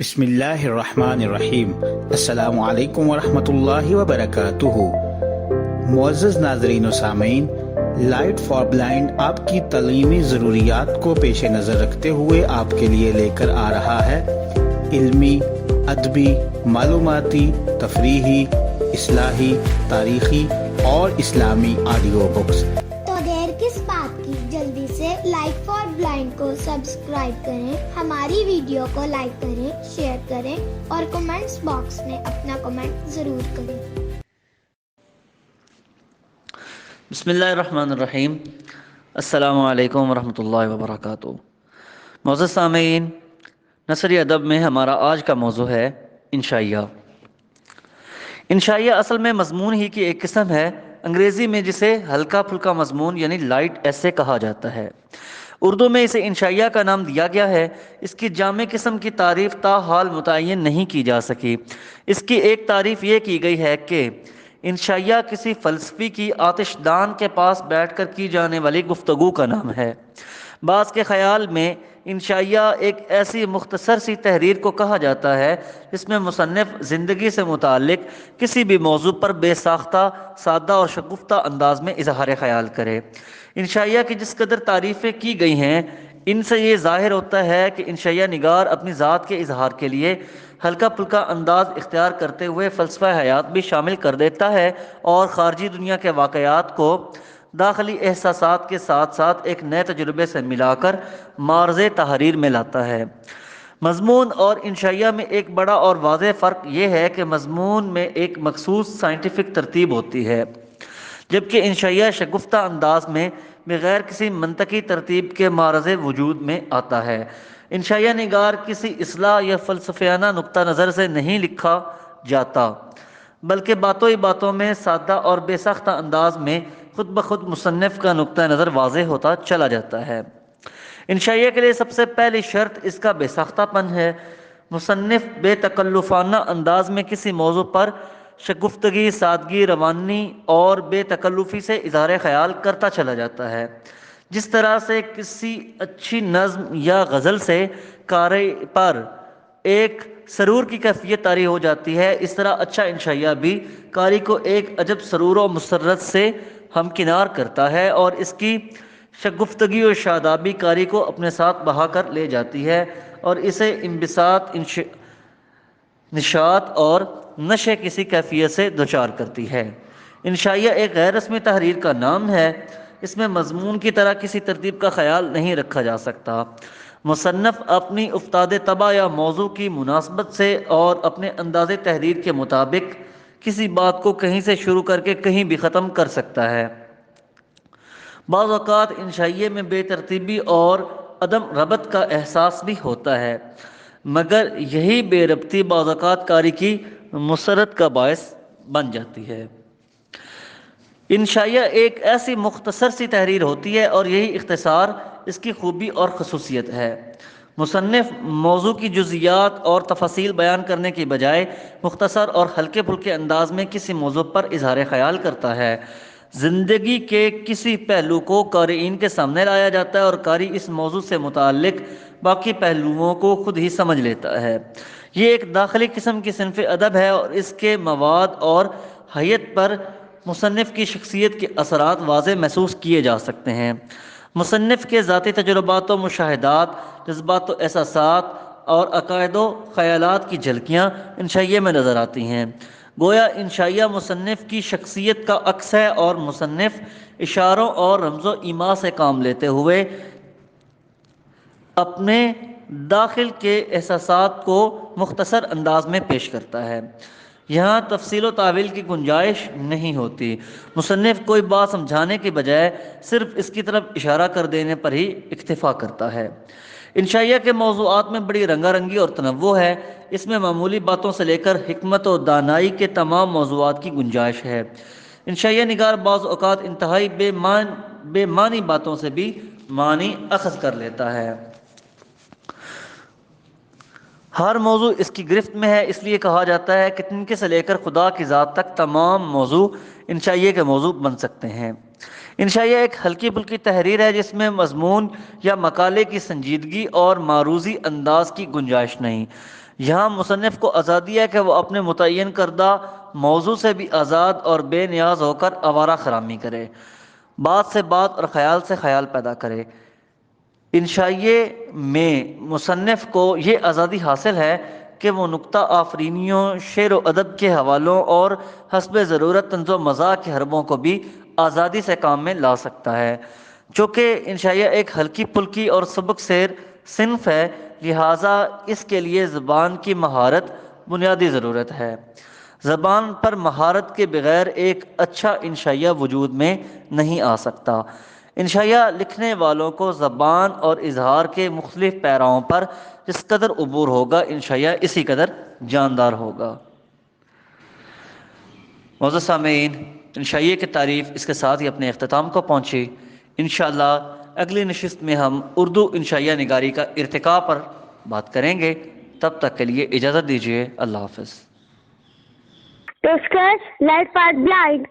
بسم اللہ الرحمن الرحیم۔ السلام علیکم ورحمۃ اللہ وبرکاتہ۔ معزز ناظرین و سامعین، لائٹ فار بلائنڈ آپ کی تعلیمی ضروریات کو پیش نظر رکھتے ہوئے آپ کے لیے لے کر آ رہا ہے علمی، ادبی، معلوماتی، تفریحی، اصلاحی، تاریخی اور اسلامی آڈیو بکس۔ تو دیر کس بات کی، جلدی سے لائٹ فار بلائنڈ کو سبسکرائب کریں، ہماری ویڈیو کو لائک کریں، شیئر کریں اور کمنٹس باکس میں اپنا کمنٹ ضرور کریں۔ بسم اللہ الرحمن الرحیم۔ السلام علیکم ورحمۃ اللہ وبرکاتہ۔ معزز سامعین، نثری ادب میں ہمارا آج کا موضوع ہے انشائیہ۔ انشائیہ اصل میں مضمون ہی کی ایک قسم ہے، انگریزی میں جسے ہلکا پھلکا مضمون یعنی لائٹ ایسے کہا جاتا ہے۔ اردو میں اسے انشائیہ کا نام دیا گیا ہے۔ اس کی جامع قسم کی تعریف تاحال متعین نہیں کی جا سکی۔ اس کی ایک تعریف یہ کی گئی ہے کہ انشائیہ کسی فلسفی کی آتش دان کے پاس بیٹھ کر کی جانے والی گفتگو کا نام ہے۔ بعض کے خیال میں انشائیہ ایک ایسی مختصر سی تحریر کو کہا جاتا ہے جس میں مصنف زندگی سے متعلق کسی بھی موضوع پر بے ساختہ، سادہ اور شگفتہ انداز میں اظہار خیال کرے۔ انشائیہ کی جس قدر تعریفیں کی گئی ہیں، ان سے یہ ظاہر ہوتا ہے کہ انشائیہ نگار اپنی ذات کے اظہار کے لیے ہلکا پھلکا انداز اختیار کرتے ہوئے فلسفہ حیات بھی شامل کر دیتا ہے اور خارجی دنیا کے واقعات کو داخلی احساسات کے ساتھ ساتھ ایک نئے تجربے سے ملا کر معرض تحریر میں لاتا ہے۔ مضمون اور انشائیہ میں ایک بڑا اور واضح فرق یہ ہے کہ مضمون میں ایک مخصوص سائنٹیفک ترتیب ہوتی ہے، جبکہ انشائیہ شگفتہ انداز میں بغیر کسی منطقی ترتیب کے معرض وجود میں آتا ہے۔ انشائیہ نگار کسی اصلاح یا فلسفیانہ نقطہ نظر سے نہیں لکھا جاتا، بلکہ باتوں ہی باتوں میں سادہ اور بے ساختہ انداز میں خود بخود مصنف کا نقطہ نظر واضح ہوتا چلا جاتا ہے۔ انشائیہ کے لیے سب سے پہلی شرط اس کا بے ساختہ پن ہے۔ مصنف بے تکلفانہ انداز میں کسی موضوع پر شگفتگی، سادگی، روانی اور بے تکلفی سے اظہار خیال کرتا چلا جاتا ہے۔ جس طرح سے کسی اچھی نظم یا غزل سے قاری پر ایک سرور کی کیفیت طاری ہو جاتی ہے، اس طرح اچھا انشائیہ بھی قاری کو ایک عجب سرور و مسرت سے ہمکنار کرتا ہے اور اس کی شگفتگی و شادابی قاری کو اپنے ساتھ بہا کر لے جاتی ہے اور اسے انبساط، نشاط اور نشے کسی کیفیت سے دوچار کرتی ہے۔ انشائیہ ایک غیر رسمی تحریر کا نام ہے۔ اس میں مضمون کی طرح کسی ترتیب کا خیال نہیں رکھا جا سکتا۔ مصنف اپنی افتاد طبع یا موضوع کی مناسبت سے اور اپنے انداز تحریر کے مطابق کسی بات کو کہیں سے شروع کر کے کہیں بھی ختم کر سکتا ہے۔ بعض اوقات انشائیے میں بے ترتیبی اور عدم ربط کا احساس بھی ہوتا ہے، مگر یہی بے ربطی بعض اوقات قاری کی مسرت کا باعث بن جاتی ہے۔ انشائیہ ایک ایسی مختصر سی تحریر ہوتی ہے اور یہی اختصار اس کی خوبی اور خصوصیت ہے۔ مصنف موضوع کی جزئیات اور تفاصیل بیان کرنے کی بجائے مختصر اور ہلکے پھلکے انداز میں کسی موضوع پر اظہار خیال کرتا ہے۔ زندگی کے کسی پہلو کو قارئین کے سامنے لایا جاتا ہے اور قاری اس موضوع سے متعلق باقی پہلوؤں کو خود ہی سمجھ لیتا ہے۔ یہ ایک داخلی قسم کی صنف ادب ہے اور اس کے مواد اور حیت پر مصنف کی شخصیت کے اثرات واضح محسوس کیے جا سکتے ہیں۔ مصنف کے ذاتی تجربات و مشاہدات، جذبات و احساسات اور عقائد و خیالات کی جھلکیاں انشائیہ میں نظر آتی ہیں۔ گویا انشائیہ مصنف کی شخصیت کا عکس ہے اور مصنف اشاروں اور رمز و ایما سے کام لیتے ہوئے اپنے داخل کے احساسات کو مختصر انداز میں پیش کرتا ہے۔ یہاں تفصیل و تعویل کی گنجائش نہیں ہوتی۔ مصنف کوئی بات سمجھانے کے بجائے صرف اس کی طرف اشارہ کر دینے پر ہی اکتفا کرتا ہے۔ انشائیہ کے موضوعات میں بڑی رنگا رنگی اور تنوع ہے۔ اس میں معمولی باتوں سے لے کر حکمت و دانائی کے تمام موضوعات کی گنجائش ہے۔ انشائیہ نگار بعض اوقات انتہائی بے معنی باتوں سے بھی معنی اخذ کر لیتا ہے۔ ہر موضوع اس کی گرفت میں ہے، اس لیے کہا جاتا ہے کہ تنکے سے لے کر خدا کی ذات تک تمام موضوع انشائیہ کے موضوع بن سکتے ہیں۔ انشائیہ ایک ہلکی پھلکی تحریر ہے جس میں مضمون یا مقالے کی سنجیدگی اور معروضی انداز کی گنجائش نہیں۔ یہاں مصنف کو آزادی ہے کہ وہ اپنے متعین کردہ موضوع سے بھی آزاد اور بے نیاز ہو کر آوارہ خرامی کرے، بات سے بات اور خیال سے خیال پیدا کرے۔ انشائیے میں مصنف کو یہ آزادی حاصل ہے کہ وہ نکتہ آفرینیوں، شعر و ادب کے حوالوں اور حسب ضرورت طنز و مزاح کے حربوں کو بھی آزادی سے کام میں لا سکتا ہے۔ چونکہ انشائیہ ایک ہلکی پھلکی اور سبک سیر صنف ہے، لہٰذا اس کے لیے زبان کی مہارت بنیادی ضرورت ہے۔ زبان پر مہارت کے بغیر ایک اچھا انشائیہ وجود میں نہیں آ سکتا۔ انشائیہ لکھنے والوں کو زبان اور اظہار کے مختلف پیراؤں پر جس قدر عبور ہوگا، انشائیہ اسی قدر جاندار ہوگا۔ معزز سامعین، انشائیہ کی تعریف اس کے ساتھ ہی اپنے اختتام کو پہنچی۔ انشاءاللہ اگلی نشست میں ہم اردو انشائیہ نگاری کا ارتقاء پر بات کریں گے۔ تب تک کے لیے اجازت دیجیے، اللہ حافظ۔ پیشکش لائٹ فار بلائنڈ